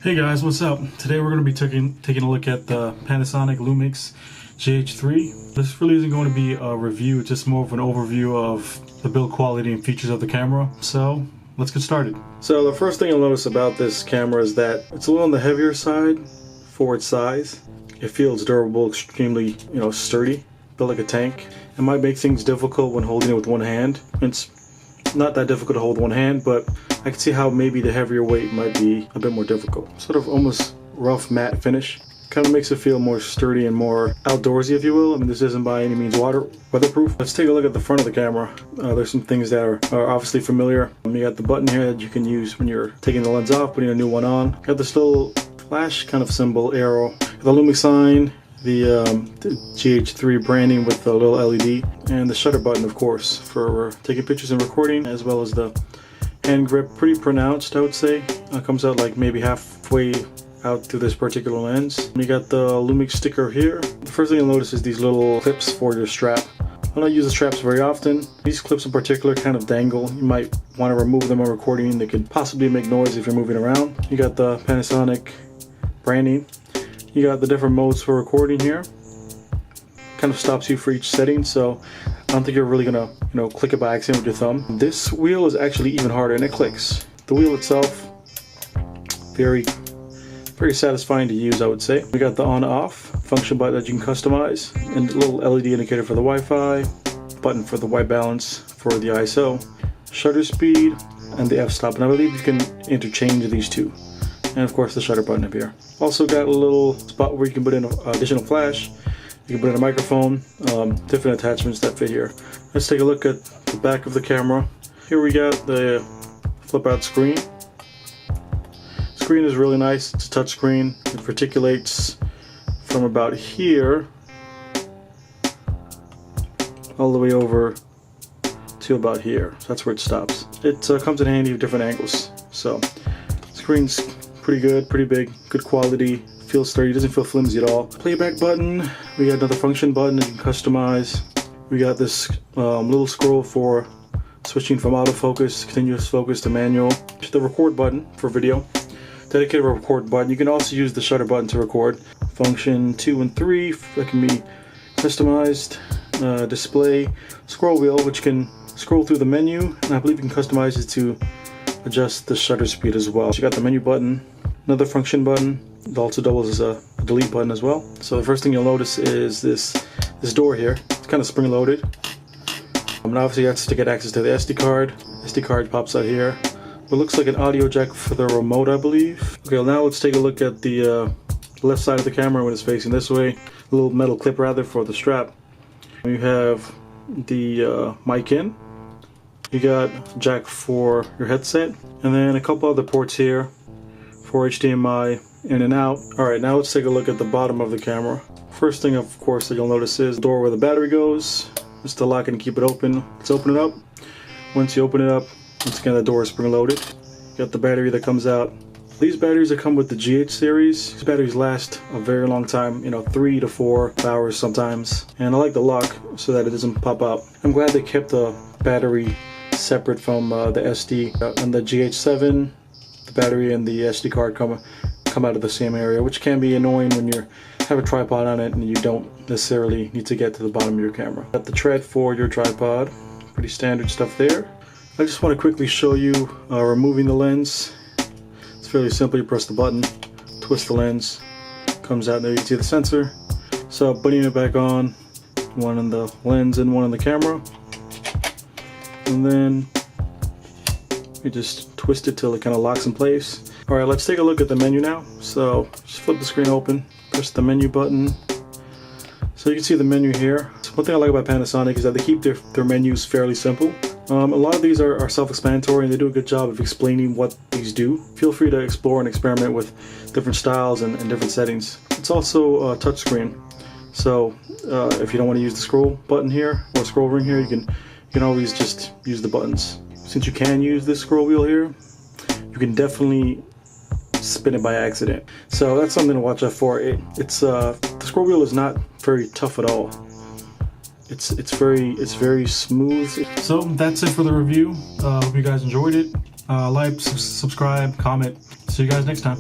Hey guys, what's up? Today we're going to be taking a look at the Panasonic Lumix GH3. This really isn't going to be a review, just more of an overview of the build quality and features of the camera. So let's get started. So the first thing you'll notice about this camera is that it's a little on the heavier side for its size. It feels durable, extremely, sturdy, built like a tank. It might make things difficult when holding it with one hand. It's not that difficult to hold one hand, but I can see how maybe the heavier weight might be a bit more difficult. Sort of almost rough matte finish. Kind of makes it feel more sturdy and more outdoorsy, if you will. I mean, this isn't by any means weatherproof. Let's take a look at the front of the camera. There's some things that are obviously familiar. You got the button here that you can use when you're taking the lens off, putting a new one on. Got this little flash kind of symbol arrow. The Lumix sign, the GH3 branding with the little LED, and the shutter button, of course, for taking pictures and recording, as well as the hand grip. Pretty pronounced, I would say. Comes out like maybe halfway out through this particular lens. You got the Lumix sticker here. The first thing you'll notice is these little clips for your strap. I don't use the straps very often. These clips in particular kind of dangle. You might want to remove them when recording. They could possibly make noise if you're moving around. You got the Panasonic branding. You got the different modes for recording here. Kind of stops you for each setting, so I don't think you're really gonna, click it by accident with your thumb. This wheel is actually even harder, and it clicks. The wheel itself, very satisfying to use, I would say. We got the on-off function button that you can customize, and a little LED indicator for the Wi-Fi, button for the white balance for the ISO, shutter speed, and the f-stop. And I believe you can interchange these two. And of course the shutter button up here. Also got a little spot where you can put in an additional flash. You can put in a microphone, different attachments that fit here. Let's take a look at the back of the camera. Here we got the flip out screen. Screen is really nice. It's a touch screen. It reticulates from about here all the way over to about here. So that's where it stops. It comes in handy with different angles. So screen's pretty good, pretty big, good quality, feels sturdy, doesn't feel flimsy at all. Playback button, we got another function button that you can customize. We got this little scroll for switching from autofocus, continuous focus to manual. The record button for video, dedicated record button. You can also use the shutter button to record. Function 2 and 3 that can be customized. Display scroll wheel, which can scroll through the menu, and I believe you can customize it to adjust the shutter speed as well. So you got the menu button, another function button. It also doubles as a delete button as well. So the first thing you'll notice is this door here. It's kind of spring-loaded. And obviously that's to get access to the SD card. SD card pops out here. It looks like an audio jack for the remote, I believe. Okay, well now let's take a look at the left side of the camera when it's facing this way. A little metal clip rather for the strap. You have the mic in. You got jack for your headset, and then a couple other ports here for HDMI in and out. Alright, now let's take a look at the bottom of the camera. First thing, of course, that you'll notice is the door where the battery goes. Just to lock it and keep it open. Let's open it up. Once you open it up, once again the door is spring-loaded. You got the battery that comes out. These batteries that come with the GH series, these batteries last a very long time, 3 to 4 hours sometimes. And I like the lock so that it doesn't pop out. I'm glad they kept the battery separate from the SD. And the GH7, the battery and the SD card come out of the same area, which can be annoying when you have a tripod on it and you don't necessarily need to get to the bottom of your camera. Got the tread for your tripod, pretty standard stuff there. I just want to quickly show you removing the lens. It's fairly simple. You press the button, twist the lens, comes out, and there you can see the sensor. So putting it back on, one on the lens and one on the camera. And then you just twist it till it kind of locks in place. Alright, let's take a look at the menu now. So just flip the screen open, press the menu button. So you can see the menu here. So one thing I like about Panasonic is that they keep their menus fairly simple. A lot of these are self-explanatory, and they do a good job of explaining what these do. Feel free to explore and experiment with different styles and different settings. It's also a touchscreen, so if you don't want to use the scroll button here or scroll ring here, you can always just use the buttons. Since you can use this scroll wheel here, you can definitely spin it by accident. So that's something to watch out for. The scroll wheel is not very tough at all. It's very smooth. So that's it for the review. Hope you guys enjoyed it. Like, subscribe, comment. See you guys next time.